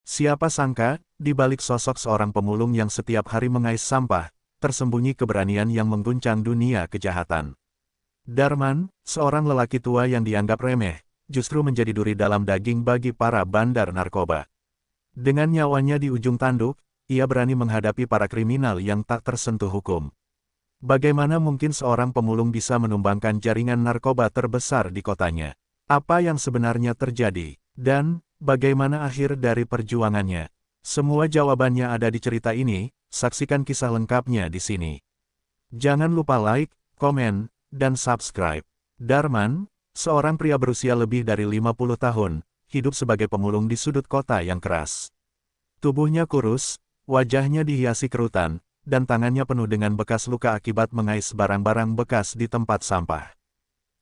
Siapa sangka, di balik sosok seorang pemulung yang setiap hari mengais sampah, tersembunyi keberanian yang mengguncang dunia kejahatan. Darman, seorang lelaki tua yang dianggap remeh, justru menjadi duri dalam daging bagi para bandar narkoba. Dengan nyawanya di ujung tanduk, ia berani menghadapi para kriminal yang tak tersentuh hukum. Bagaimana mungkin seorang pemulung bisa menumbangkan jaringan narkoba terbesar di kotanya? Apa yang sebenarnya terjadi? Dan, bagaimana akhir dari perjuangannya? Semua jawabannya ada di cerita ini, saksikan kisah lengkapnya di sini. Jangan lupa like, komen, dan subscribe. Darman, seorang pria berusia lebih dari 50 tahun, hidup sebagai pemulung di sudut kota yang keras. Tubuhnya kurus, wajahnya dihiasi kerutan, dan tangannya penuh dengan bekas luka akibat mengais barang-barang bekas di tempat sampah.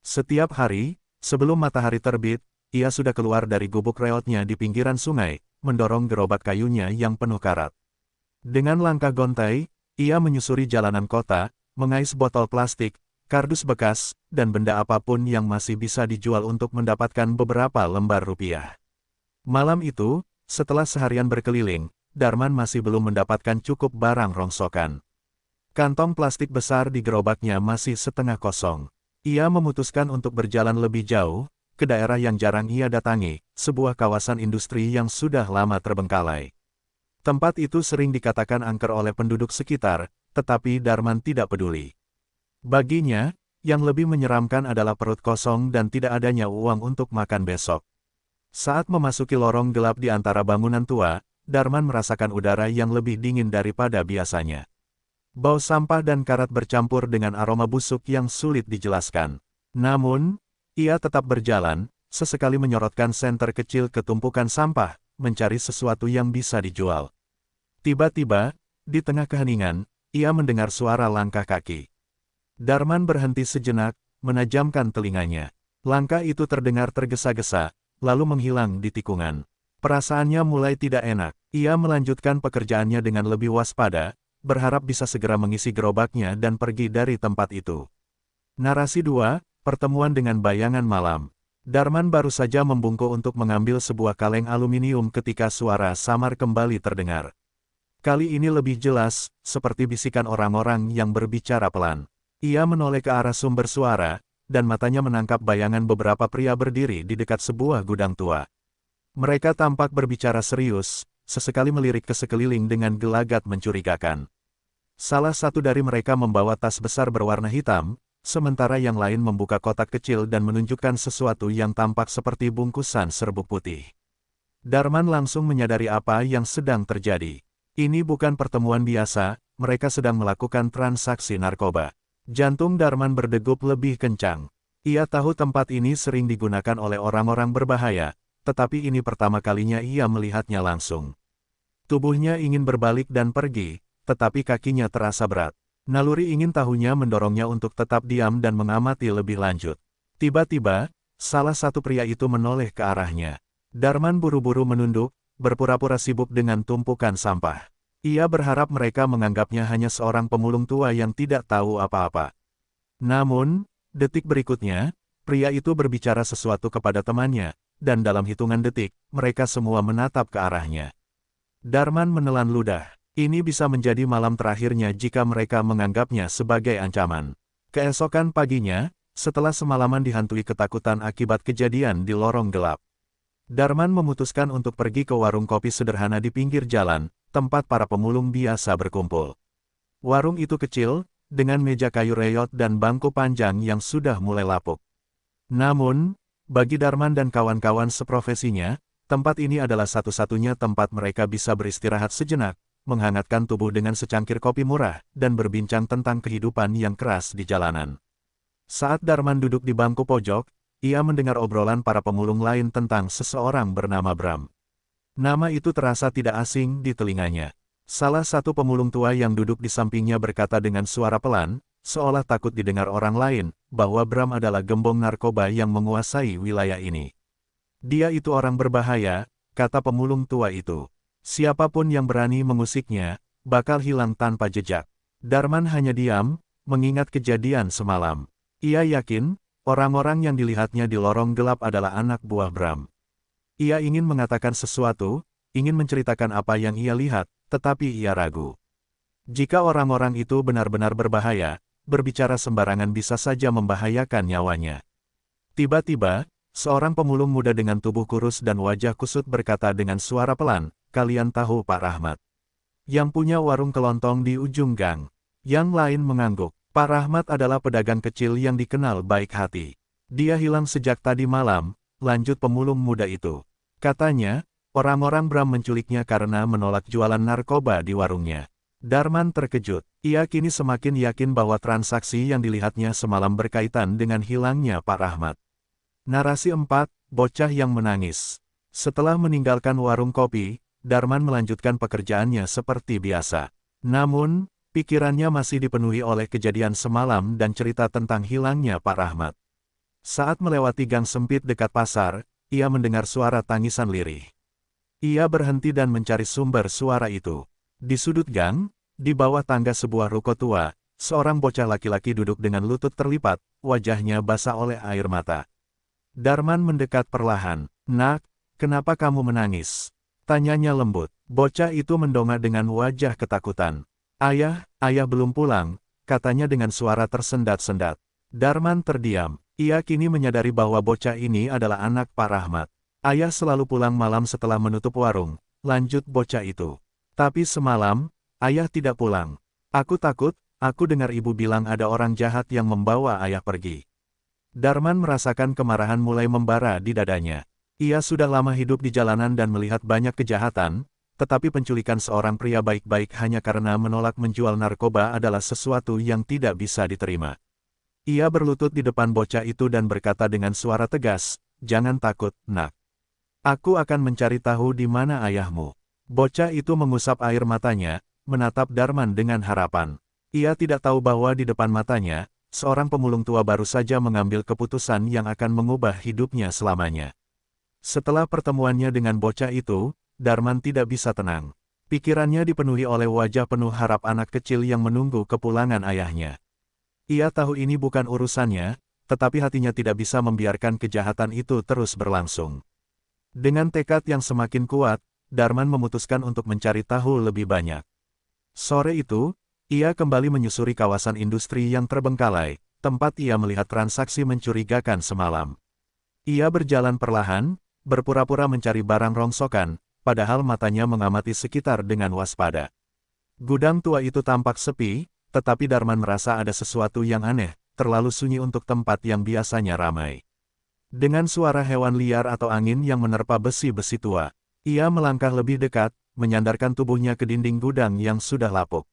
Setiap hari, sebelum matahari terbit, ia sudah keluar dari gubuk reotnya di pinggiran sungai, mendorong gerobak kayunya yang penuh karat. Dengan langkah gontai, ia menyusuri jalanan kota, mengais botol plastik, kardus bekas, dan benda apapun yang masih bisa dijual untuk mendapatkan beberapa lembar rupiah. Malam itu, setelah seharian berkeliling, Darman masih belum mendapatkan cukup barang rongsokan. Kantong plastik besar di gerobaknya masih setengah kosong. Ia memutuskan untuk berjalan lebih jauh, ke daerah yang jarang ia datangi, sebuah kawasan industri yang sudah lama terbengkalai. Tempat itu sering dikatakan angker oleh penduduk sekitar, tetapi Darman tidak peduli. Baginya, yang lebih menyeramkan adalah perut kosong dan tidak adanya uang untuk makan besok. Saat memasuki lorong gelap di antara bangunan tua, Darman merasakan udara yang lebih dingin daripada biasanya. Bau sampah dan karat bercampur dengan aroma busuk yang sulit dijelaskan. Namun, ia tetap berjalan, sesekali menyorotkan senter kecil ke tumpukan sampah, mencari sesuatu yang bisa dijual. Tiba-tiba, di tengah keheningan, ia mendengar suara langkah kaki. Darman berhenti sejenak, menajamkan telinganya. Langkah itu terdengar tergesa-gesa, lalu menghilang di tikungan. Perasaannya mulai tidak enak. Ia melanjutkan pekerjaannya dengan lebih waspada, berharap bisa segera mengisi gerobaknya dan pergi dari tempat itu. Narasi 2, Pertemuan dengan Bayangan Malam. Darman baru saja membungkuk untuk mengambil sebuah kaleng aluminium ketika suara samar kembali terdengar. Kali ini lebih jelas, seperti bisikan orang-orang yang berbicara pelan. Ia menoleh ke arah sumber suara, dan matanya menangkap bayangan beberapa pria berdiri di dekat sebuah gudang tua. Mereka tampak berbicara serius, sesekali melirik ke sekeliling dengan gelagat mencurigakan. Salah satu dari mereka membawa tas besar berwarna hitam, sementara yang lain membuka kotak kecil dan menunjukkan sesuatu yang tampak seperti bungkusan serbuk putih. Darman langsung menyadari apa yang sedang terjadi. Ini bukan pertemuan biasa, mereka sedang melakukan transaksi narkoba. Jantung Darman berdegup lebih kencang. Ia tahu tempat ini sering digunakan oleh orang-orang berbahaya, tetapi ini pertama kalinya ia melihatnya langsung. Tubuhnya ingin berbalik dan pergi, tetapi kakinya terasa berat. Naluri ingin tahunya mendorongnya untuk tetap diam dan mengamati lebih lanjut. Tiba-tiba, salah satu pria itu menoleh ke arahnya. Darman buru-buru menunduk, berpura-pura sibuk dengan tumpukan sampah. Ia berharap mereka menganggapnya hanya seorang pemulung tua yang tidak tahu apa-apa. Namun, detik berikutnya, pria itu berbicara sesuatu kepada temannya, dan dalam hitungan detik, mereka semua menatap ke arahnya. Darman menelan ludah. Ini bisa menjadi malam terakhirnya jika mereka menganggapnya sebagai ancaman. Keesokan paginya, setelah semalaman dihantui ketakutan akibat kejadian di lorong gelap, Darman memutuskan untuk pergi ke warung kopi sederhana di pinggir jalan, tempat para pemulung biasa berkumpul. Warung itu kecil, dengan meja kayu reyot dan bangku panjang yang sudah mulai lapuk. Namun, bagi Darman dan kawan-kawan seprofesinya, tempat ini adalah satu-satunya tempat mereka bisa beristirahat sejenak, menghangatkan tubuh dengan secangkir kopi murah, dan berbincang tentang kehidupan yang keras di jalanan. Saat Darman duduk di bangku pojok, ia mendengar obrolan para pemulung lain tentang seseorang bernama Bram. Nama itu terasa tidak asing di telinganya. Salah satu pemulung tua yang duduk di sampingnya berkata dengan suara pelan, seolah takut didengar orang lain, bahwa Bram adalah gembong narkoba yang menguasai wilayah ini. Dia itu orang berbahaya, kata pemulung tua itu. Siapapun yang berani mengusiknya, bakal hilang tanpa jejak. Darman hanya diam, mengingat kejadian semalam. Ia yakin, orang-orang yang dilihatnya di lorong gelap adalah anak buah Bram. Ia ingin mengatakan sesuatu, ingin menceritakan apa yang ia lihat, tetapi ia ragu. Jika orang-orang itu benar-benar berbahaya, berbicara sembarangan bisa saja membahayakan nyawanya. Tiba-tiba, seorang pemulung muda dengan tubuh kurus dan wajah kusut berkata dengan suara pelan, "Kalian tahu Pak Rahmat? Yang punya warung kelontong di ujung gang." Yang lain mengangguk. Pak Rahmat adalah pedagang kecil yang dikenal baik hati. Dia hilang sejak tadi malam, lanjut pemulung muda itu. Katanya, orang-orang Bram menculiknya karena menolak jualan narkoba di warungnya. Darman terkejut. Ia kini semakin yakin bahwa transaksi yang dilihatnya semalam berkaitan dengan hilangnya Pak Rahmat. Narasi 4, Bocah yang Menangis. Setelah meninggalkan warung kopi, Darman melanjutkan pekerjaannya seperti biasa. Namun, pikirannya masih dipenuhi oleh kejadian semalam dan cerita tentang hilangnya Pak Rahmat. Saat melewati gang sempit dekat pasar, ia mendengar suara tangisan lirih. Ia berhenti dan mencari sumber suara itu. Di sudut gang, di bawah tangga sebuah ruko tua, seorang bocah laki-laki duduk dengan lutut terlipat, wajahnya basah oleh air mata. Darman mendekat perlahan. "Nak, kenapa kamu menangis?" tanyanya lembut. Bocah itu mendongak dengan wajah ketakutan. Ayah belum pulang," katanya dengan suara tersendat-sendat. Darman terdiam. Ia kini menyadari bahwa bocah ini adalah anak Pak Rahmat. "Ayah selalu pulang malam setelah menutup warung," lanjut bocah itu. "Tapi semalam, ayah tidak pulang. Aku takut, aku dengar ibu bilang ada orang jahat yang membawa ayah pergi." Darman merasakan kemarahan mulai membara di dadanya. Ia sudah lama hidup di jalanan dan melihat banyak kejahatan, tetapi penculikan seorang pria baik-baik hanya karena menolak menjual narkoba adalah sesuatu yang tidak bisa diterima. Ia berlutut di depan bocah itu dan berkata dengan suara tegas, "Jangan takut, Nak. Aku akan mencari tahu di mana ayahmu." Bocah itu mengusap air matanya, menatap Darman dengan harapan. Ia tidak tahu bahwa di depan matanya, seorang pemulung tua baru saja mengambil keputusan yang akan mengubah hidupnya selamanya. Setelah pertemuannya dengan bocah itu, Darman tidak bisa tenang. Pikirannya dipenuhi oleh wajah penuh harap anak kecil yang menunggu kepulangan ayahnya. Ia tahu ini bukan urusannya, tetapi hatinya tidak bisa membiarkan kejahatan itu terus berlangsung. Dengan tekad yang semakin kuat, Darman memutuskan untuk mencari tahu lebih banyak. Sore itu, ia kembali menyusuri kawasan industri yang terbengkalai, tempat ia melihat transaksi mencurigakan semalam. Ia berjalan perlahan, berpura-pura mencari barang rongsokan, padahal matanya mengamati sekitar dengan waspada. Gudang tua itu tampak sepi, tetapi Darman merasa ada sesuatu yang aneh, terlalu sunyi untuk tempat yang biasanya ramai. Dengan suara hewan liar atau angin yang menerpa besi-besi tua, ia melangkah lebih dekat, menyandarkan tubuhnya ke dinding gudang yang sudah lapuk.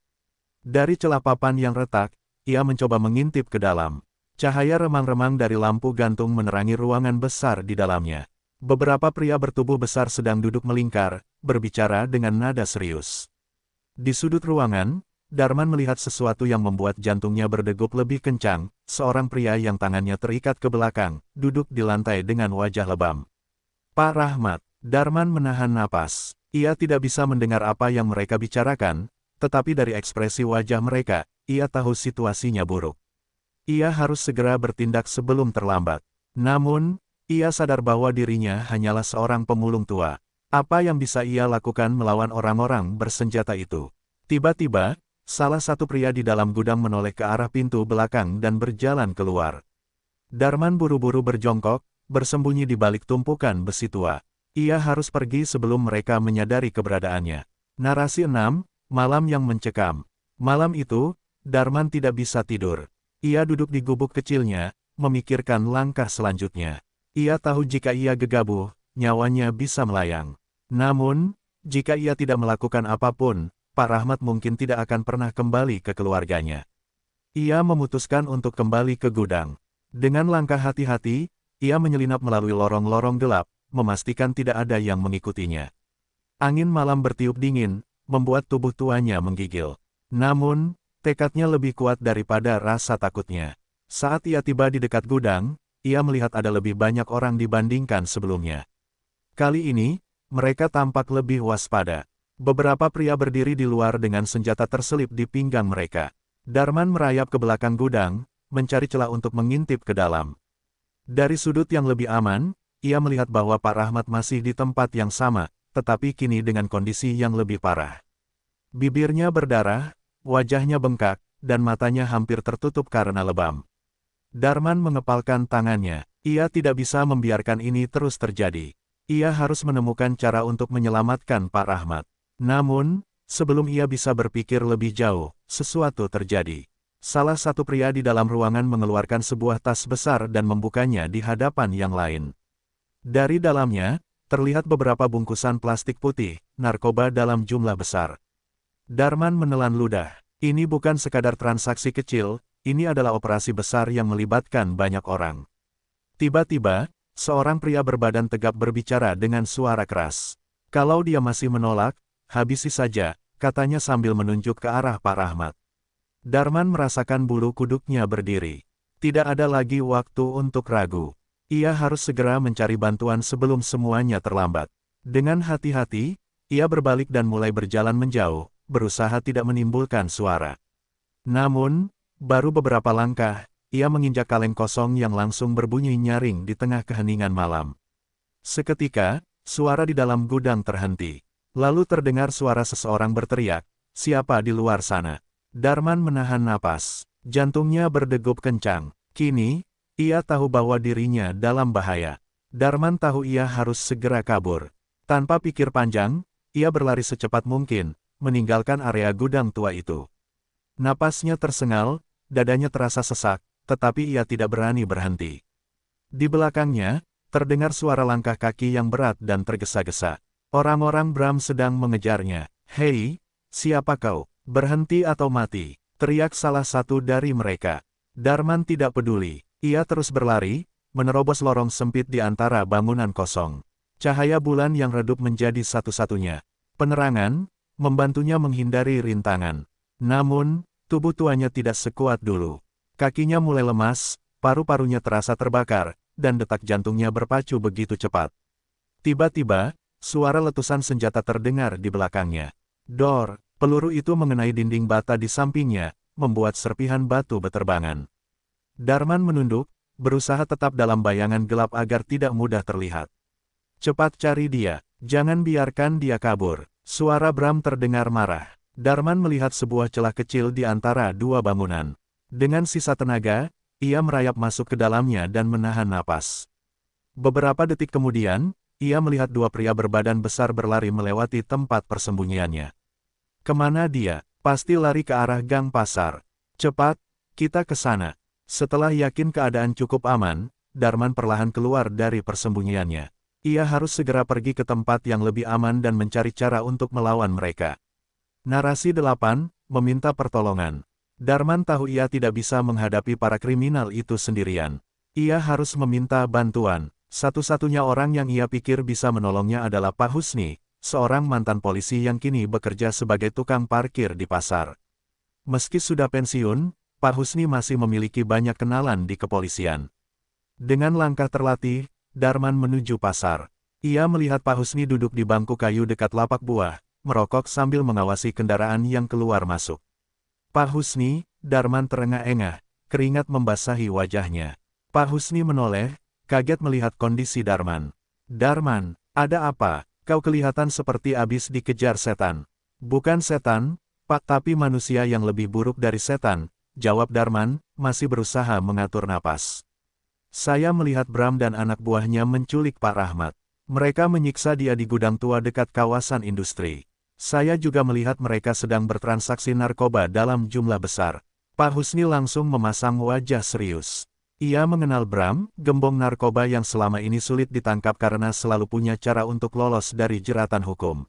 Dari celah papan yang retak, ia mencoba mengintip ke dalam. Cahaya remang-remang dari lampu gantung menerangi ruangan besar di dalamnya. Beberapa pria bertubuh besar sedang duduk melingkar, berbicara dengan nada serius. Di sudut ruangan, Darman melihat sesuatu yang membuat jantungnya berdegup lebih kencang, seorang pria yang tangannya terikat ke belakang, duduk di lantai dengan wajah lebam. "Pak Rahmat." Darman menahan napas. Ia tidak bisa mendengar apa yang mereka bicarakan, tetapi dari ekspresi wajah mereka, ia tahu situasinya buruk. Ia harus segera bertindak sebelum terlambat. Namun, ia sadar bahwa dirinya hanyalah seorang pemulung tua. Apa yang bisa ia lakukan melawan orang-orang bersenjata itu? Tiba-tiba, salah satu pria di dalam gudang menoleh ke arah pintu belakang dan berjalan keluar. Darman buru-buru berjongkok, bersembunyi di balik tumpukan besi tua. Ia harus pergi sebelum mereka menyadari keberadaannya. Narasi 6, Malam yang Mencekam. Malam itu, Darman tidak bisa tidur. Ia duduk di gubuk kecilnya, memikirkan langkah selanjutnya. Ia tahu jika ia gegabah, nyawanya bisa melayang. Namun, jika ia tidak melakukan apapun, Pak Rahmat mungkin tidak akan pernah kembali ke keluarganya. Ia memutuskan untuk kembali ke gudang. Dengan langkah hati-hati, ia menyelinap melalui lorong-lorong gelap, memastikan tidak ada yang mengikutinya. Angin malam bertiup dingin, membuat tubuh tuanya menggigil. Namun, tekadnya lebih kuat daripada rasa takutnya. Saat ia tiba di dekat gudang, ia melihat ada lebih banyak orang dibandingkan sebelumnya. Kali ini, mereka tampak lebih waspada. Beberapa pria berdiri di luar dengan senjata terselip di pinggang mereka. Darman merayap ke belakang gudang, mencari celah untuk mengintip ke dalam. Dari sudut yang lebih aman, ia melihat bahwa Pak Rahmat masih di tempat yang sama, tetapi kini dengan kondisi yang lebih parah. Bibirnya berdarah, wajahnya bengkak, dan matanya hampir tertutup karena lebam. Darman mengepalkan tangannya. Ia tidak bisa membiarkan ini terus terjadi. Ia harus menemukan cara untuk menyelamatkan Pak Rahmat. Namun, sebelum ia bisa berpikir lebih jauh, sesuatu terjadi. Salah satu pria di dalam ruangan mengeluarkan sebuah tas besar dan membukanya di hadapan yang lain. Dari dalamnya, terlihat beberapa bungkusan plastik putih, narkoba dalam jumlah besar. Darman menelan ludah. Ini bukan sekadar transaksi kecil, ini adalah operasi besar yang melibatkan banyak orang. Tiba-tiba, seorang pria berbadan tegap berbicara dengan suara keras. Kalau dia masih menolak, habisi saja, katanya sambil menunjuk ke arah Pak Rahmat. Darman merasakan bulu kuduknya berdiri. Tidak ada lagi waktu untuk ragu. Ia harus segera mencari bantuan sebelum semuanya terlambat. Dengan hati-hati, ia berbalik dan mulai berjalan menjauh, berusaha tidak menimbulkan suara. Namun, baru beberapa langkah, ia menginjak kaleng kosong yang langsung berbunyi nyaring di tengah keheningan malam. Seketika, suara di dalam gudang terhenti. Lalu terdengar suara seseorang berteriak, "Siapa di luar sana?" Darman menahan napas. Jantungnya berdegup kencang. Kini, ia tahu bahwa dirinya dalam bahaya. Darman tahu ia harus segera kabur. Tanpa pikir panjang, ia berlari secepat mungkin, meninggalkan area gudang tua itu. Napasnya tersengal, dadanya terasa sesak, tetapi ia tidak berani berhenti. Di belakangnya, terdengar suara langkah kaki yang berat dan tergesa-gesa. Orang-orang Bram sedang mengejarnya. "Hei, siapa kau? Berhenti atau mati!" teriak salah satu dari mereka. Darman tidak peduli. Ia terus berlari, menerobos lorong sempit di antara bangunan kosong. Cahaya bulan yang redup menjadi satu-satunya penerangan, membantunya menghindari rintangan. Namun, tubuh tuanya tidak sekuat dulu. Kakinya mulai lemas, paru-parunya terasa terbakar, dan detak jantungnya berpacu begitu cepat. Tiba-tiba, suara letusan senjata terdengar di belakangnya. Dor, peluru itu mengenai dinding bata di sampingnya, membuat serpihan batu beterbangan. Darman menunduk, berusaha tetap dalam bayangan gelap agar tidak mudah terlihat. "Cepat cari dia, jangan biarkan dia kabur." Suara Bram terdengar marah. Darman melihat sebuah celah kecil di antara dua bangunan. Dengan sisa tenaga, ia merayap masuk ke dalamnya dan menahan napas. Beberapa detik kemudian, ia melihat dua pria berbadan besar berlari melewati tempat persembunyiannya. Kemana dia? Pasti lari ke arah gang pasar. "Cepat, kita ke sana." Setelah yakin keadaan cukup aman, Darman perlahan keluar dari persembunyiannya. Ia harus segera pergi ke tempat yang lebih aman dan mencari cara untuk melawan mereka. Narasi 8, meminta pertolongan. Darman tahu ia tidak bisa menghadapi para kriminal itu sendirian. Ia harus meminta bantuan. Satu-satunya orang yang ia pikir bisa menolongnya adalah Pak Husni, seorang mantan polisi yang kini bekerja sebagai tukang parkir di pasar. Meski sudah pensiun, Pak Husni masih memiliki banyak kenalan di kepolisian. Dengan langkah terlatih, Darman menuju pasar. Ia melihat Pak Husni duduk di bangku kayu dekat lapak buah, merokok sambil mengawasi kendaraan yang keluar masuk. "Pak Husni," Darman terengah-engah, keringat membasahi wajahnya. Pak Husni menoleh, kaget melihat kondisi Darman. "Darman, ada apa? Kau kelihatan seperti abis dikejar setan." "Bukan setan, Pak, tapi manusia yang lebih buruk dari setan," jawab Darman, masih berusaha mengatur napas. "Saya melihat Bram dan anak buahnya menculik Pak Rahmat. Mereka menyiksa dia di gudang tua dekat kawasan industri. Saya juga melihat mereka sedang bertransaksi narkoba dalam jumlah besar." Pak Husni langsung memasang wajah serius. Ia mengenal Bram, gembong narkoba yang selama ini sulit ditangkap karena selalu punya cara untuk lolos dari jeratan hukum.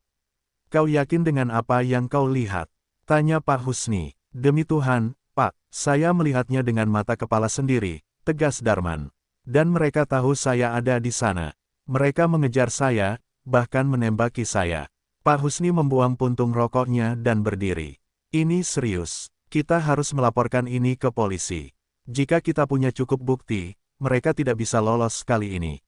"Kau yakin dengan apa yang kau lihat?" tanya Pak Husni. "Demi Tuhan, Pak, saya melihatnya dengan mata kepala sendiri," tegas Darman. "Dan mereka tahu saya ada di sana. Mereka mengejar saya, bahkan menembaki saya." Pak Husni membuang puntung rokoknya dan berdiri. "Ini serius. Kita harus melaporkan ini ke polisi. Jika kita punya cukup bukti, mereka tidak bisa lolos kali ini."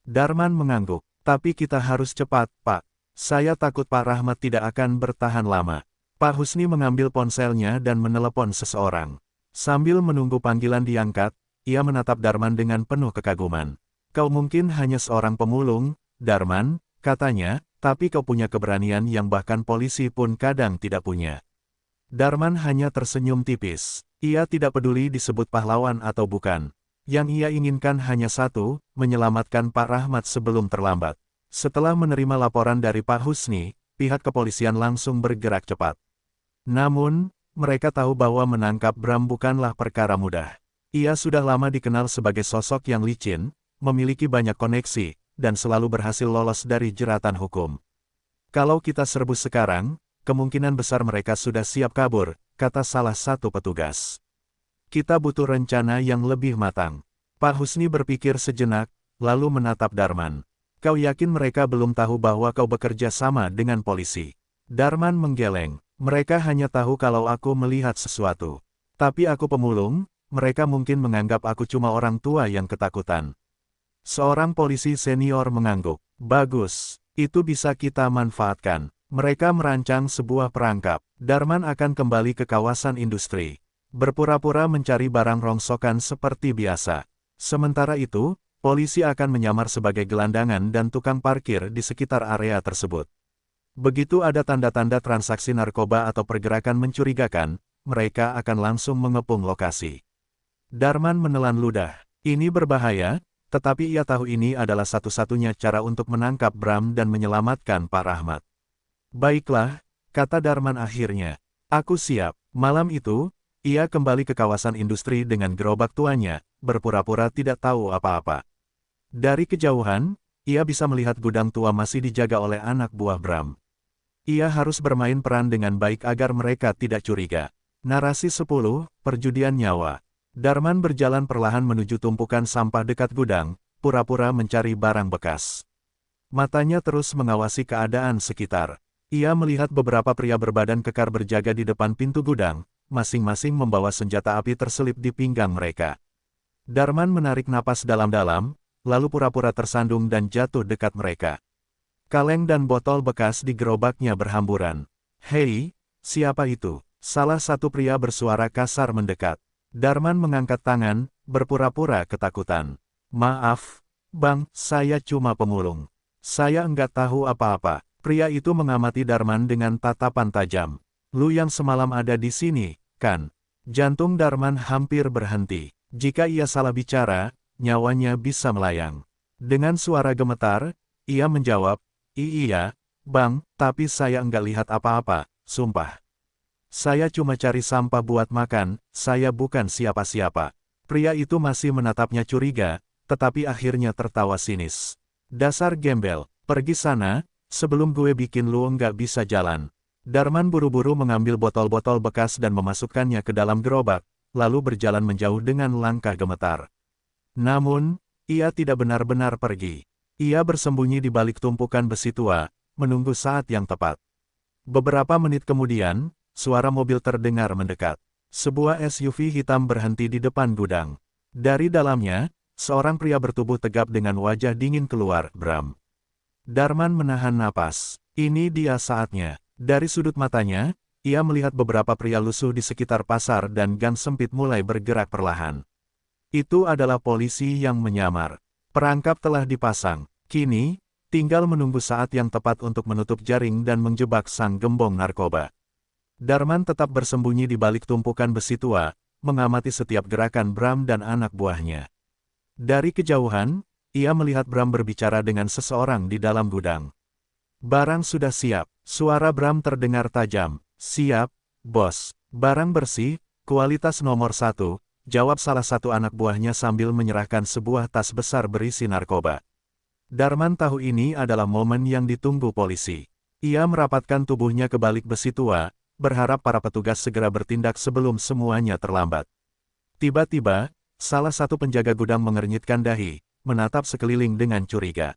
Darman mengangguk. "Tapi kita harus cepat, Pak. Saya takut Pak Rahmat tidak akan bertahan lama." Pak Husni mengambil ponselnya dan menelepon seseorang. Sambil menunggu panggilan diangkat, ia menatap Darman dengan penuh kekaguman. "Kau mungkin hanya seorang pemulung, Darman," katanya, Tapi kau punya keberanian yang bahkan polisi pun kadang tidak punya. Darman hanya tersenyum tipis. Ia tidak peduli disebut pahlawan atau bukan. Yang ia inginkan hanya satu, menyelamatkan Pak Rahmat sebelum terlambat. Setelah menerima laporan dari Pak Husni, pihak kepolisian langsung bergerak cepat. Namun, mereka tahu bahwa menangkap Bram bukanlah perkara mudah. Ia sudah lama dikenal sebagai sosok yang licin, memiliki banyak koneksi, dan selalu berhasil lolos dari jeratan hukum. Kalau kita serbu sekarang, kemungkinan besar mereka sudah siap kabur, kata salah satu petugas. Kita butuh rencana yang lebih matang. Pak Husni berpikir sejenak, lalu menatap Darman. Kau yakin mereka belum tahu bahwa kau bekerja sama dengan polisi? Darman menggeleng. Mereka hanya tahu kalau aku melihat sesuatu. Tapi aku pemulung, mereka mungkin menganggap aku cuma orang tua yang ketakutan. Seorang polisi senior mengangguk. Bagus, itu bisa kita manfaatkan. Mereka merancang sebuah perangkap. Darman akan kembali ke kawasan industri. Berpura-pura mencari barang rongsokan seperti biasa. Sementara itu, polisi akan menyamar sebagai gelandangan dan tukang parkir di sekitar area tersebut. Begitu ada tanda-tanda transaksi narkoba atau pergerakan mencurigakan, mereka akan langsung mengepung lokasi. Darman menelan ludah. Ini berbahaya. Tetapi ia tahu ini adalah satu-satunya cara untuk menangkap Bram dan menyelamatkan Pak Rahmat. Baiklah, kata Darman akhirnya. Aku siap. Malam itu, ia kembali ke kawasan industri dengan gerobak tuanya, berpura-pura tidak tahu apa-apa. Dari kejauhan, ia bisa melihat gudang tua masih dijaga oleh anak buah Bram. Ia harus bermain peran dengan baik agar mereka tidak curiga. Narasi 10, Perjudian Nyawa. Darman berjalan perlahan menuju tumpukan sampah dekat gudang, pura-pura mencari barang bekas. Matanya terus mengawasi keadaan sekitar. Ia melihat beberapa pria berbadan kekar berjaga di depan pintu gudang, masing-masing membawa senjata api terselip di pinggang mereka. Darman menarik napas dalam-dalam, lalu pura-pura tersandung dan jatuh dekat mereka. Kaleng dan botol bekas di gerobaknya berhamburan. Hei, siapa itu? Salah satu pria bersuara kasar mendekat. Darman mengangkat tangan, berpura-pura ketakutan. Maaf, Bang, saya cuma pemulung. Saya enggak tahu apa-apa. Pria itu mengamati Darman dengan tatapan tajam. Lu yang semalam ada di sini, kan? Jantung Darman hampir berhenti. Jika ia salah bicara, nyawanya bisa melayang. Dengan suara gemetar, ia menjawab, Iya, Bang, tapi saya enggak lihat apa-apa, sumpah. Saya cuma cari sampah buat makan, saya bukan siapa-siapa. Pria itu masih menatapnya curiga, tetapi akhirnya tertawa sinis. Dasar gembel, pergi sana, sebelum gue bikin lu nggak bisa jalan. Darman buru-buru mengambil botol-botol bekas dan memasukkannya ke dalam gerobak, lalu berjalan menjauh dengan langkah gemetar. Namun, ia tidak benar-benar pergi. Ia bersembunyi di balik tumpukan besi tua, menunggu saat yang tepat. Beberapa menit kemudian, suara mobil terdengar mendekat. Sebuah SUV hitam berhenti di depan gudang. Dari dalamnya, seorang pria bertubuh tegap dengan wajah dingin keluar, Bram. Darman menahan napas. Ini dia saatnya. Dari sudut matanya, ia melihat beberapa pria lusuh di sekitar pasar dan gang sempit mulai bergerak perlahan. Itu adalah polisi yang menyamar. Perangkap telah dipasang. Kini, tinggal menunggu saat yang tepat untuk menutup jaring dan menjebak sang gembong narkoba. Darman tetap bersembunyi di balik tumpukan besi tua, mengamati setiap gerakan Bram dan anak buahnya. Dari kejauhan, ia melihat Bram berbicara dengan seseorang di dalam gudang. Barang sudah siap, suara Bram terdengar tajam. Siap, bos. Barang bersih, kualitas nomor 1, jawab salah satu anak buahnya sambil menyerahkan sebuah tas besar berisi narkoba. Darman tahu ini adalah momen yang ditunggu polisi. Ia merapatkan tubuhnya ke balik besi tua, berharap para petugas segera bertindak sebelum semuanya terlambat. Tiba-tiba, salah satu penjaga gudang mengernyitkan dahi, menatap sekeliling dengan curiga.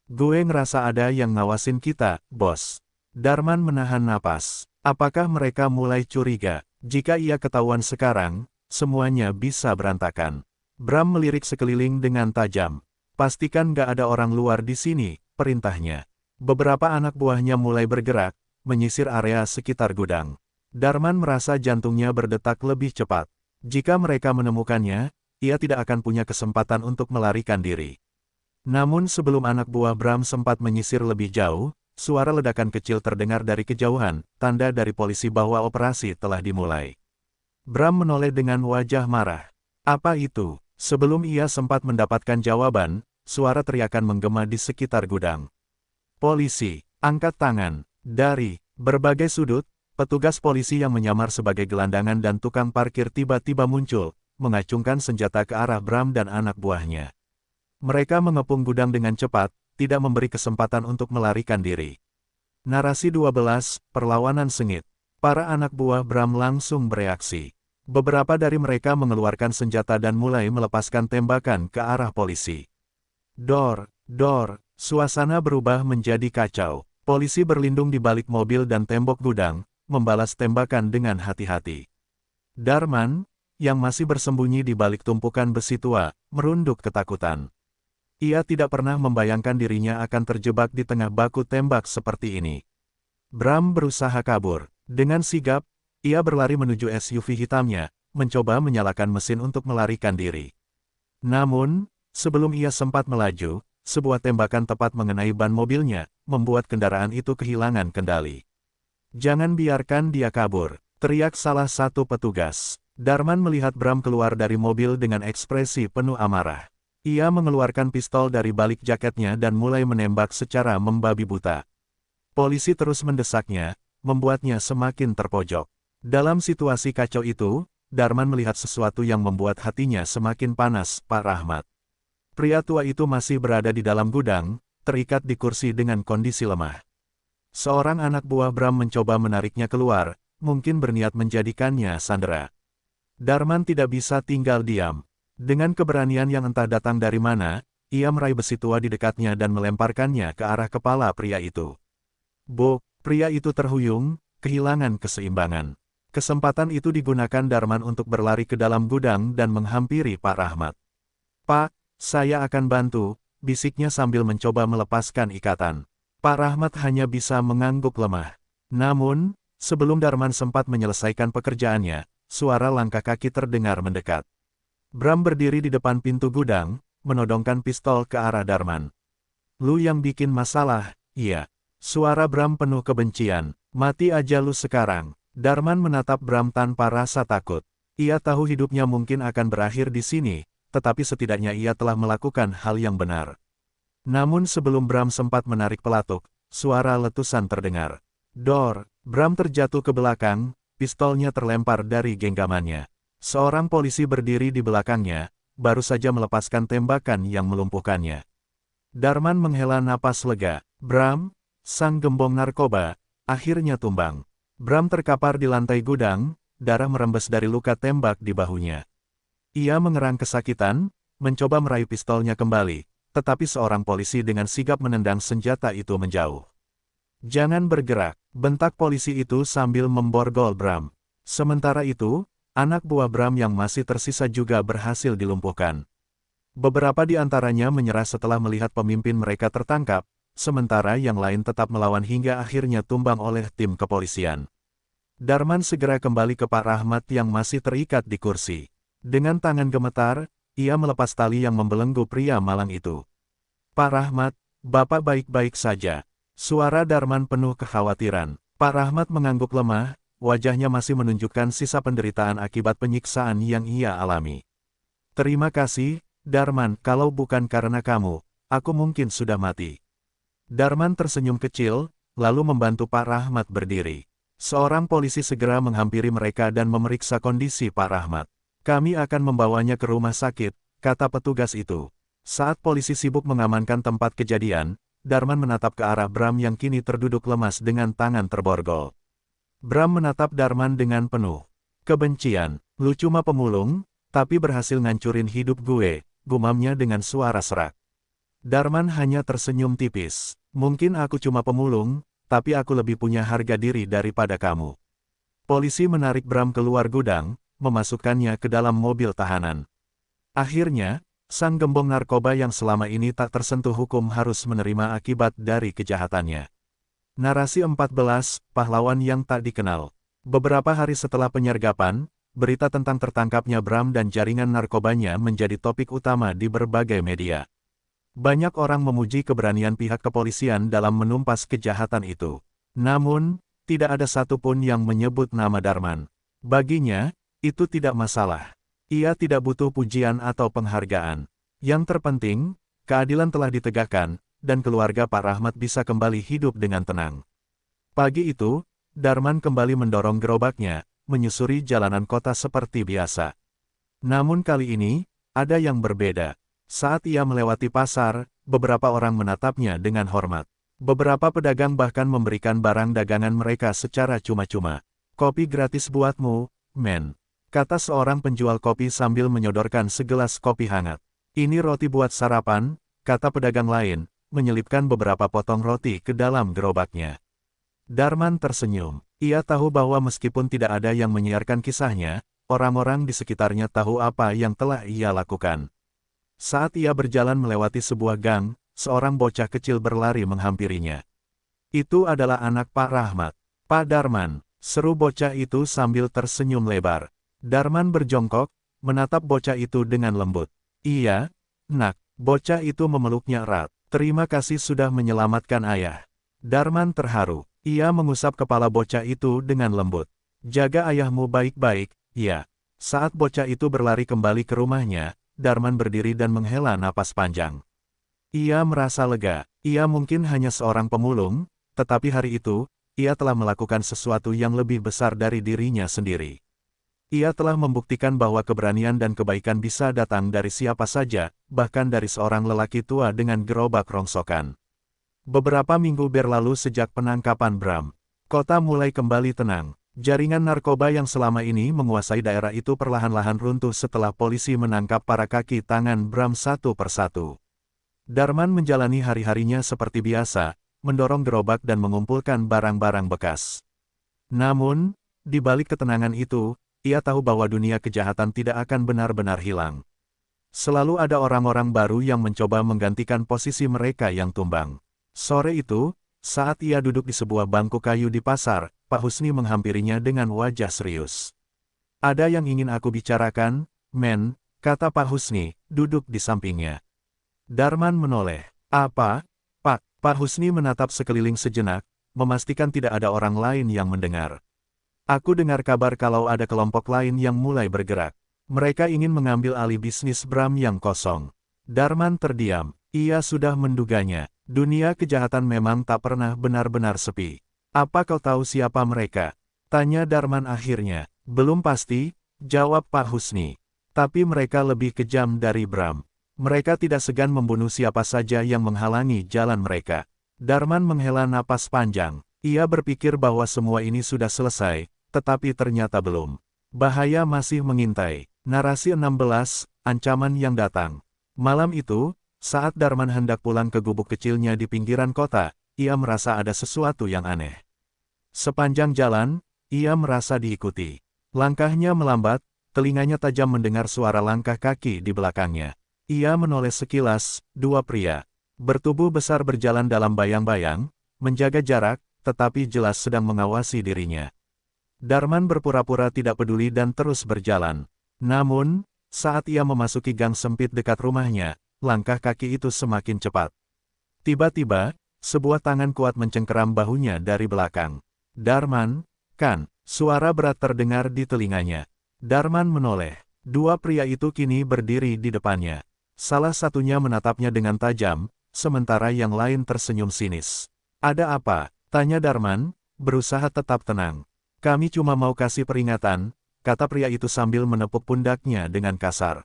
Gue ngerasa ada yang ngawasin kita, bos. Darman menahan napas. Apakah mereka mulai curiga? Jika ia ketahuan sekarang, semuanya bisa berantakan. Bram melirik sekeliling dengan tajam. Pastikan gak ada orang luar di sini, perintahnya. Beberapa anak buahnya mulai bergerak, menyisir area sekitar gudang. Darman merasa jantungnya berdetak lebih cepat. Jika mereka menemukannya, ia tidak akan punya kesempatan untuk melarikan diri. Namun sebelum anak buah Bram sempat menyisir lebih jauh, suara ledakan kecil terdengar dari kejauhan, tanda dari polisi bahwa operasi telah dimulai. Bram menoleh dengan wajah marah. Apa itu? Sebelum ia sempat mendapatkan jawaban, suara teriakan menggema di sekitar gudang. Polisi, angkat tangan. Dari berbagai sudut, petugas polisi yang menyamar sebagai gelandangan dan tukang parkir tiba-tiba muncul, mengacungkan senjata ke arah Bram dan anak buahnya. Mereka mengepung gudang dengan cepat, tidak memberi kesempatan untuk melarikan diri. Narasi 12, perlawanan sengit. Para anak buah Bram langsung bereaksi. Beberapa dari mereka mengeluarkan senjata dan mulai melepaskan tembakan ke arah polisi. Dor, suasana berubah menjadi kacau. Polisi berlindung di balik mobil dan tembok gudang, membalas tembakan dengan hati-hati. Darman, yang masih bersembunyi di balik tumpukan besi tua, merunduk ketakutan. Ia tidak pernah membayangkan dirinya akan terjebak di tengah baku tembak seperti ini. Bram berusaha kabur. Dengan sigap, ia berlari menuju SUV hitamnya, mencoba menyalakan mesin untuk melarikan diri. Namun, sebelum ia sempat melaju, sebuah tembakan tepat mengenai ban mobilnya, membuat kendaraan itu kehilangan kendali. "Jangan biarkan dia kabur," teriak salah satu petugas. Darman melihat Bram keluar dari mobil dengan ekspresi penuh amarah. Ia mengeluarkan pistol dari balik jaketnya dan mulai menembak secara membabi buta. Polisi terus mendesaknya, membuatnya semakin terpojok. Dalam situasi kacau itu, Darman melihat sesuatu yang membuat hatinya semakin panas, Pak Rahmat. Pria tua itu masih berada di dalam gudang, terikat di kursi dengan kondisi lemah. Seorang anak buah Bram mencoba menariknya keluar, mungkin berniat menjadikannya sandera. Darman tidak bisa tinggal diam. Dengan keberanian yang entah datang dari mana, ia meraih besi tua di dekatnya dan melemparkannya ke arah kepala pria itu. Bok, pria itu terhuyung, kehilangan keseimbangan. Kesempatan itu digunakan Darman untuk berlari ke dalam gudang dan menghampiri Pak Rahmat. "Pak, saya akan bantu," bisiknya sambil mencoba melepaskan ikatan. Pak Rahmat hanya bisa mengangguk lemah. Namun, sebelum Darman sempat menyelesaikan pekerjaannya, suara langkah kaki terdengar mendekat. Bram berdiri di depan pintu gudang, menodongkan pistol ke arah Darman. "Lu yang bikin masalah, iya." Suara Bram penuh kebencian. "Mati aja lu sekarang." Darman menatap Bram tanpa rasa takut. Ia tahu hidupnya mungkin akan berakhir di sini, tetapi setidaknya ia telah melakukan hal yang benar. Namun sebelum Bram sempat menarik pelatuk, suara letusan terdengar. Dor, Bram terjatuh ke belakang, pistolnya terlempar dari genggamannya. Seorang polisi berdiri di belakangnya, baru saja melepaskan tembakan yang melumpuhkannya. Darman menghela napas lega. Bram, sang gembong narkoba, akhirnya tumbang. Bram terkapar di lantai gudang, darah merembes dari luka tembak di bahunya. Ia mengerang kesakitan, mencoba meraih pistolnya kembali, tetapi seorang polisi dengan sigap menendang senjata itu menjauh. "Jangan bergerak," bentak polisi itu sambil memborgol Bram. Sementara itu, anak buah Bram yang masih tersisa juga berhasil dilumpuhkan. Beberapa di antaranya menyerah setelah melihat pemimpin mereka tertangkap, sementara yang lain tetap melawan hingga akhirnya tumbang oleh tim kepolisian. Darman segera kembali ke Pak Rahmat yang masih terikat di kursi. Dengan tangan gemetar, ia melepas tali yang membelenggu pria malang itu. "Pak Rahmat, Bapak baik-baik saja." Suara Darman penuh kekhawatiran. Pak Rahmat mengangguk lemah, wajahnya masih menunjukkan sisa penderitaan akibat penyiksaan yang ia alami. "Terima kasih, Darman, kalau bukan karena kamu, aku mungkin sudah mati." Darman tersenyum kecil, lalu membantu Pak Rahmat berdiri. Seorang polisi segera menghampiri mereka dan memeriksa kondisi Pak Rahmat. "Kami akan membawanya ke rumah sakit," kata petugas itu. Saat polisi sibuk mengamankan tempat kejadian, Darman menatap ke arah Bram yang kini terduduk lemas dengan tangan terborgol. Bram menatap Darman dengan penuh kebencian. "Lu cuma pemulung, tapi berhasil ngancurin hidup gue," gumamnya dengan suara serak. Darman hanya tersenyum tipis. "Mungkin aku cuma pemulung, tapi aku lebih punya harga diri daripada kamu." Polisi menarik Bram keluar gudang, memasukkannya ke dalam mobil tahanan. Akhirnya, sang gembong narkoba yang selama ini tak tersentuh hukum harus menerima akibat dari kejahatannya. Narasi 14, pahlawan yang tak dikenal. Beberapa hari setelah penyergapan, berita tentang tertangkapnya Bram dan jaringan narkobanya menjadi topik utama di berbagai media. Banyak orang memuji keberanian pihak kepolisian dalam menumpas kejahatan itu. Namun, tidak ada satupun yang menyebut nama Darman. Baginya, itu tidak masalah. Ia tidak butuh pujian atau penghargaan. Yang terpenting, keadilan telah ditegakkan, dan keluarga Pak Rahmat bisa kembali hidup dengan tenang. Pagi itu, Darman kembali mendorong gerobaknya, menyusuri jalanan kota seperti biasa. Namun kali ini, ada yang berbeda. Saat ia melewati pasar, beberapa orang menatapnya dengan hormat. Beberapa pedagang bahkan memberikan barang dagangan mereka secara cuma-cuma. "Kopi gratis buatmu, men," kata seorang penjual kopi sambil menyodorkan segelas kopi hangat. "Ini roti buat sarapan," kata pedagang lain, menyelipkan beberapa potong roti ke dalam gerobaknya. Darman tersenyum. Ia tahu bahwa meskipun tidak ada yang menyiarkan kisahnya, orang-orang di sekitarnya tahu apa yang telah ia lakukan. Saat ia berjalan melewati sebuah gang, seorang bocah kecil berlari menghampirinya. "Itu adalah anak Pak Rahmat. Pak Darman," seru bocah itu sambil tersenyum lebar. Darman berjongkok, menatap bocah itu dengan lembut. "Iya, nak." Bocah itu memeluknya erat. "Terima kasih sudah menyelamatkan ayah." Darman terharu. Ia mengusap kepala bocah itu dengan lembut. "Jaga ayahmu baik-baik, ya." Saat bocah itu berlari kembali ke rumahnya, Darman berdiri dan menghela napas panjang. Ia merasa lega. Ia mungkin hanya seorang pemulung, tetapi hari itu, ia telah melakukan sesuatu yang lebih besar dari dirinya sendiri. Ia telah membuktikan bahwa keberanian dan kebaikan bisa datang dari siapa saja, bahkan dari seorang lelaki tua dengan gerobak rongsokan. Beberapa minggu berlalu sejak penangkapan Bram. Kota mulai kembali tenang. Jaringan narkoba yang selama ini menguasai daerah itu perlahan-lahan runtuh setelah polisi menangkap para kaki tangan Bram satu persatu. Darman menjalani hari-harinya seperti biasa, mendorong gerobak dan mengumpulkan barang-barang bekas. Namun, di balik ketenangan itu, ia tahu bahwa dunia kejahatan tidak akan benar-benar hilang. Selalu ada orang-orang baru yang mencoba menggantikan posisi mereka yang tumbang. Sore itu, saat ia duduk di sebuah bangku kayu di pasar, Pak Husni menghampirinya dengan wajah serius. "Ada yang ingin aku bicarakan, men," kata Pak Husni, duduk di sampingnya. Darman menoleh. "Apa, Pak?" Pak Husni menatap sekeliling sejenak, memastikan tidak ada orang lain yang mendengar. "Aku dengar kabar kalau ada kelompok lain yang mulai bergerak. Mereka ingin mengambil alih bisnis Bram yang kosong." Darman terdiam. Ia sudah menduganya. Dunia kejahatan memang tak pernah benar-benar sepi. "Apa kau tahu siapa mereka?" tanya Darman akhirnya. "Belum pasti," jawab Pak Husni. "Tapi mereka lebih kejam dari Bram. Mereka tidak segan membunuh siapa saja yang menghalangi jalan mereka." Darman menghela napas panjang. Ia berpikir bahwa semua ini sudah selesai, tetapi ternyata belum. Bahaya masih mengintai. Narasi 16, ancaman yang datang. Malam itu, saat Darman hendak pulang ke gubuk kecilnya di pinggiran kota, ia merasa ada sesuatu yang aneh. Sepanjang jalan, ia merasa diikuti. Langkahnya melambat, telinganya tajam mendengar suara langkah kaki di belakangnya. Ia menoleh sekilas, dua pria bertubuh besar berjalan dalam bayang-bayang, menjaga jarak, tetapi jelas sedang mengawasi dirinya. Darman berpura-pura tidak peduli dan terus berjalan. Namun, saat ia memasuki gang sempit dekat rumahnya, langkah kaki itu semakin cepat. Tiba-tiba, sebuah tangan kuat mencengkeram bahunya dari belakang. "Darman, kan?" Suara berat terdengar di telinganya. Darman menoleh. Dua pria itu kini berdiri di depannya. Salah satunya menatapnya dengan tajam, sementara yang lain tersenyum sinis. "Ada apa?" tanya Darman, berusaha tetap tenang. "Kami cuma mau kasih peringatan," kata pria itu sambil menepuk pundaknya dengan kasar.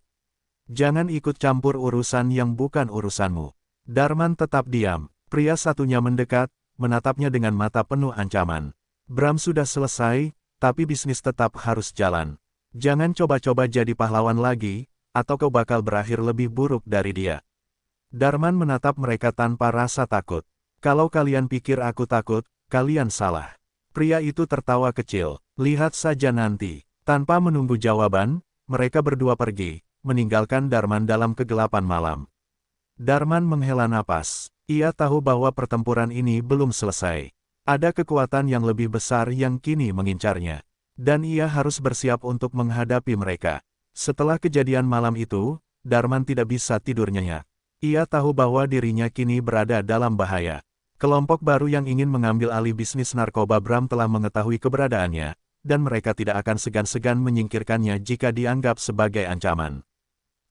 "Jangan ikut campur urusan yang bukan urusanmu." Darman tetap diam. Pria satunya mendekat, menatapnya dengan mata penuh ancaman. "Bram sudah selesai, tapi bisnis tetap harus jalan. Jangan coba-coba jadi pahlawan lagi, atau kau bakal berakhir lebih buruk dari dia." Darman menatap mereka tanpa rasa takut. "Kalau kalian pikir aku takut, kalian salah." Pria itu tertawa kecil. "Lihat saja nanti." Tanpa menunggu jawaban, mereka berdua pergi, meninggalkan Darman dalam kegelapan malam. Darman menghela napas. Ia tahu bahwa pertempuran ini belum selesai. Ada kekuatan yang lebih besar yang kini mengincarnya. Dan ia harus bersiap untuk menghadapi mereka. Setelah kejadian malam itu, Darman tidak bisa tidur nyenyak. Ia tahu bahwa dirinya kini berada dalam bahaya. Kelompok baru yang ingin mengambil alih bisnis narkoba Bram telah mengetahui keberadaannya, dan mereka tidak akan segan-segan menyingkirkannya jika dianggap sebagai ancaman.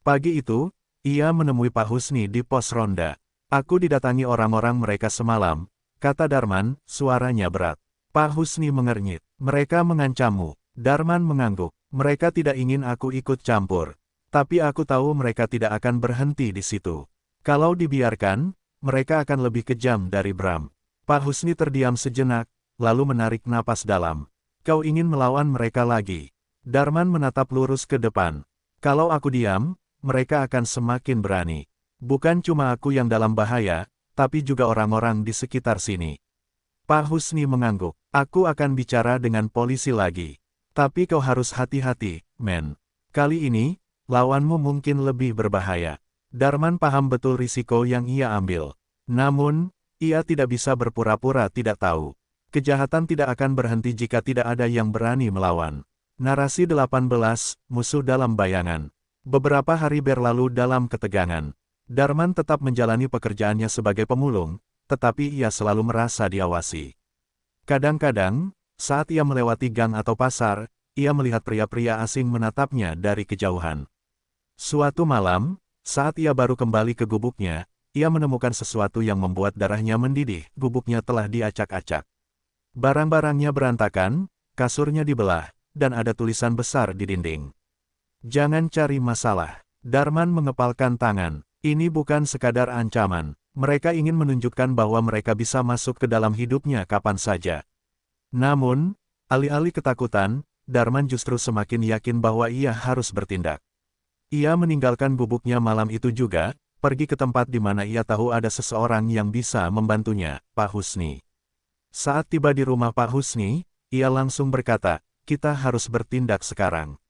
Pagi itu, ia menemui Pak Husni di pos ronda. Aku didatangi orang-orang mereka semalam, kata Darman, suaranya berat. Pak Husni mengernyit. Mereka mengancammu. Darman mengangguk. Mereka tidak ingin aku ikut campur. Tapi aku tahu mereka tidak akan berhenti di situ. Kalau dibiarkan, mereka akan lebih kejam dari Bram. Pak Husni terdiam sejenak, lalu menarik napas dalam. Kau ingin melawan mereka lagi? Darman menatap lurus ke depan. Kalau aku diam, mereka akan semakin berani. Bukan cuma aku yang dalam bahaya, tapi juga orang-orang di sekitar sini. Pak Husni mengangguk. Aku akan bicara dengan polisi lagi. Tapi kau harus hati-hati, men. Kali ini, lawanmu mungkin lebih berbahaya. Darman paham betul risiko yang ia ambil. Namun, ia tidak bisa berpura-pura tidak tahu. Kejahatan tidak akan berhenti jika tidak ada yang berani melawan. Narasi 18, musuh dalam bayangan. Beberapa hari berlalu dalam ketegangan. Darman tetap menjalani pekerjaannya sebagai pemulung, tetapi ia selalu merasa diawasi. Kadang-kadang, saat ia melewati gang atau pasar, ia melihat pria-pria asing menatapnya dari kejauhan. Suatu malam, saat ia baru kembali ke gubuknya, ia menemukan sesuatu yang membuat darahnya mendidih. Gubuknya telah diacak-acak. Barang-barangnya berantakan, kasurnya dibelah, dan ada tulisan besar di dinding. Jangan cari masalah. Darman mengepalkan tangan. Ini bukan sekadar ancaman. Mereka ingin menunjukkan bahwa mereka bisa masuk ke dalam hidupnya kapan saja. Namun, alih-alih ketakutan, Darman justru semakin yakin bahwa ia harus bertindak. Ia meninggalkan gubuknya malam itu juga, pergi ke tempat di mana ia tahu ada seseorang yang bisa membantunya, Pak Husni. Saat tiba di rumah Pak Husni, ia langsung berkata, kita harus bertindak sekarang.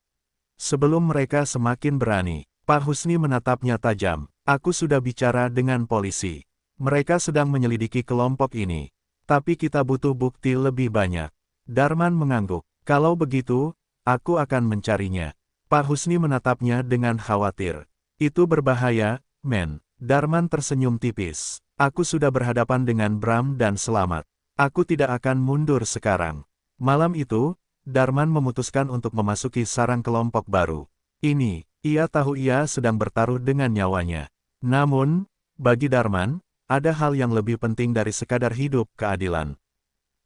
Sebelum mereka semakin berani, Pak Husni menatapnya tajam. Aku sudah bicara dengan polisi. Mereka sedang menyelidiki kelompok ini. Tapi kita butuh bukti lebih banyak. Darman mengangguk. Kalau begitu, aku akan mencarinya. Pak Husni menatapnya dengan khawatir. Itu berbahaya, men. Darman tersenyum tipis. Aku sudah berhadapan dengan Bram dan selamat. Aku tidak akan mundur sekarang. Malam itu, Darman memutuskan untuk memasuki sarang kelompok baru. Ia tahu ia sedang bertaruh dengan nyawanya. Namun, bagi Darman, ada hal yang lebih penting dari sekadar hidup keadilan.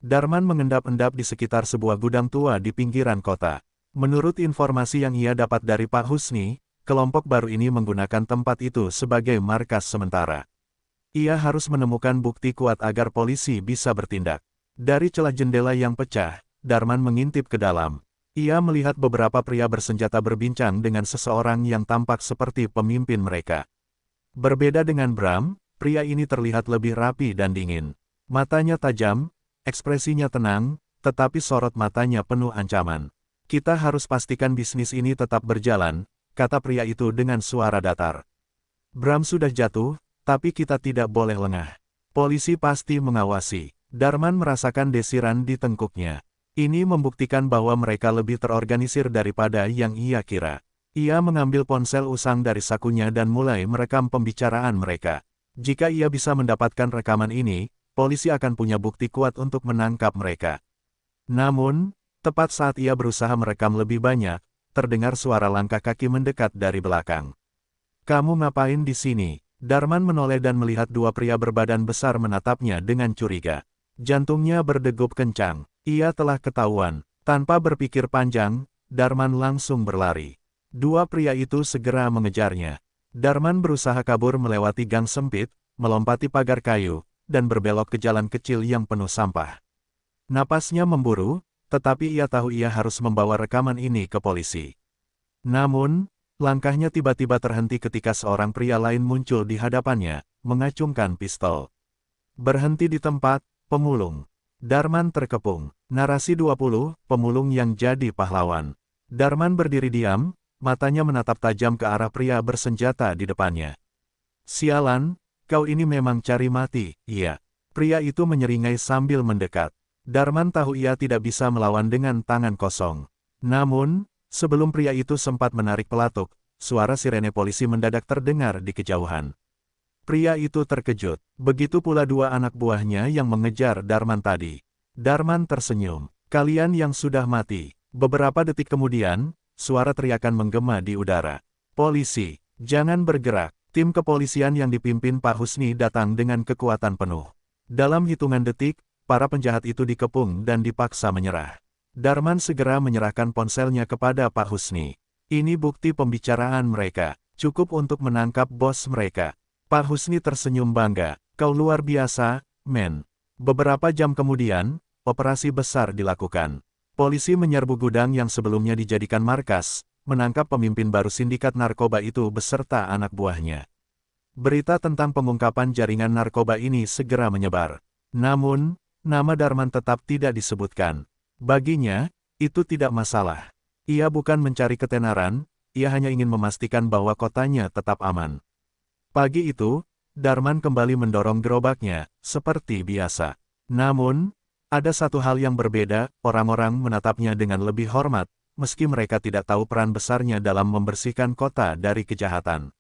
Darman mengendap-endap di sekitar sebuah gudang tua di pinggiran kota. Menurut informasi yang ia dapat dari Pak Husni, kelompok baru ini menggunakan tempat itu sebagai markas sementara. Ia harus menemukan bukti kuat agar polisi bisa bertindak. Dari celah jendela yang pecah, Darman mengintip ke dalam. Ia melihat beberapa pria bersenjata berbincang dengan seseorang yang tampak seperti pemimpin mereka. Berbeda dengan Bram, pria ini terlihat lebih rapi dan dingin. Matanya tajam, ekspresinya tenang, tetapi sorot matanya penuh ancaman. Kita harus pastikan bisnis ini tetap berjalan, kata pria itu dengan suara datar. Bram sudah jatuh, tapi kita tidak boleh lengah. Polisi pasti mengawasi. Darman merasakan desiran di tengkuknya. Ini membuktikan bahwa mereka lebih terorganisir daripada yang ia kira. Ia mengambil ponsel usang dari sakunya dan mulai merekam pembicaraan mereka. Jika ia bisa mendapatkan rekaman ini, polisi akan punya bukti kuat untuk menangkap mereka. Namun, tepat saat ia berusaha merekam lebih banyak, terdengar suara langkah kaki mendekat dari belakang. Kamu ngapain di sini? Darman menoleh dan melihat dua pria berbadan besar menatapnya dengan curiga. Jantungnya berdegup kencang. Ia telah ketahuan. Tanpa berpikir panjang, Darman langsung berlari. Dua pria itu segera mengejarnya. Darman berusaha kabur melewati gang sempit, melompati pagar kayu, dan berbelok ke jalan kecil yang penuh sampah. Napasnya memburu, tetapi ia tahu ia harus membawa rekaman ini ke polisi. Namun, langkahnya tiba-tiba terhenti ketika seorang pria lain muncul di hadapannya, mengacungkan pistol. Berhenti di tempat, pemulung. Darman terkepung. Narasi 20, pemulung yang jadi pahlawan. Darman berdiri diam, matanya menatap tajam ke arah pria bersenjata di depannya. Sialan, kau ini memang cari mati, iya. Pria itu menyeringai sambil mendekat. Darman tahu ia tidak bisa melawan dengan tangan kosong. Namun, sebelum pria itu sempat menarik pelatuk, suara sirene polisi mendadak terdengar di kejauhan. Pria itu terkejut. Begitu pula dua anak buahnya yang mengejar Darman tadi. Darman tersenyum. Kalian yang sudah mati. Beberapa detik kemudian, suara teriakan menggema di udara. Polisi, jangan bergerak. Tim kepolisian yang dipimpin Pak Husni datang dengan kekuatan penuh. Dalam hitungan detik, para penjahat itu dikepung dan dipaksa menyerah. Darman segera menyerahkan ponselnya kepada Pak Husni. Ini bukti pembicaraan mereka, cukup untuk menangkap bos mereka. Pak Husni tersenyum bangga, kau luar biasa, men. Beberapa jam kemudian, operasi besar dilakukan. Polisi menyerbu gudang yang sebelumnya dijadikan markas, menangkap pemimpin baru sindikat narkoba itu beserta anak buahnya. Berita tentang pengungkapan jaringan narkoba ini segera menyebar. Namun, nama Darman tetap tidak disebutkan. Baginya, itu tidak masalah. Ia bukan mencari ketenaran, ia hanya ingin memastikan bahwa kotanya tetap aman. Pagi itu, Darman kembali mendorong gerobaknya, seperti biasa. Namun, ada satu hal yang berbeda, orang-orang menatapnya dengan lebih hormat, meski mereka tidak tahu peran besarnya dalam membersihkan kota dari kejahatan.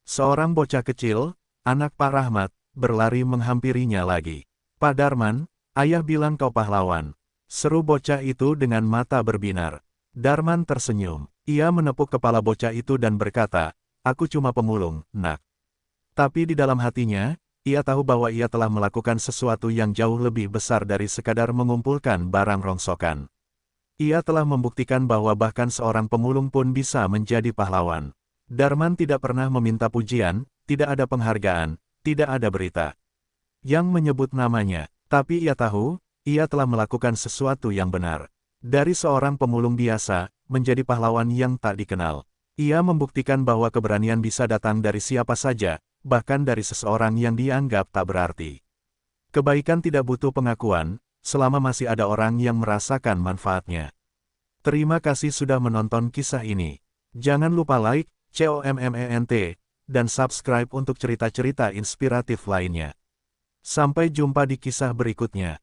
Seorang bocah kecil, anak Pak Rahmat, berlari menghampirinya lagi. Pak Darman, ayah bilang kau pahlawan. Seru bocah itu dengan mata berbinar. Darman tersenyum. Ia menepuk kepala bocah itu dan berkata, aku cuma pemulung, nak. Tapi di dalam hatinya, ia tahu bahwa ia telah melakukan sesuatu yang jauh lebih besar dari sekadar mengumpulkan barang rongsokan. Ia telah membuktikan bahwa bahkan seorang pemulung pun bisa menjadi pahlawan. Darman tidak pernah meminta pujian, tidak ada penghargaan, tidak ada berita yang menyebut namanya, tapi ia tahu, ia telah melakukan sesuatu yang benar. Dari seorang pemulung biasa, menjadi pahlawan yang tak dikenal. Ia membuktikan bahwa keberanian bisa datang dari siapa saja, bahkan dari seseorang yang dianggap tak berarti. Kebaikan tidak butuh pengakuan, selama masih ada orang yang merasakan manfaatnya. Terima kasih sudah menonton kisah ini. Jangan lupa like, comment, dan subscribe untuk cerita-cerita inspiratif lainnya. Sampai jumpa di kisah berikutnya.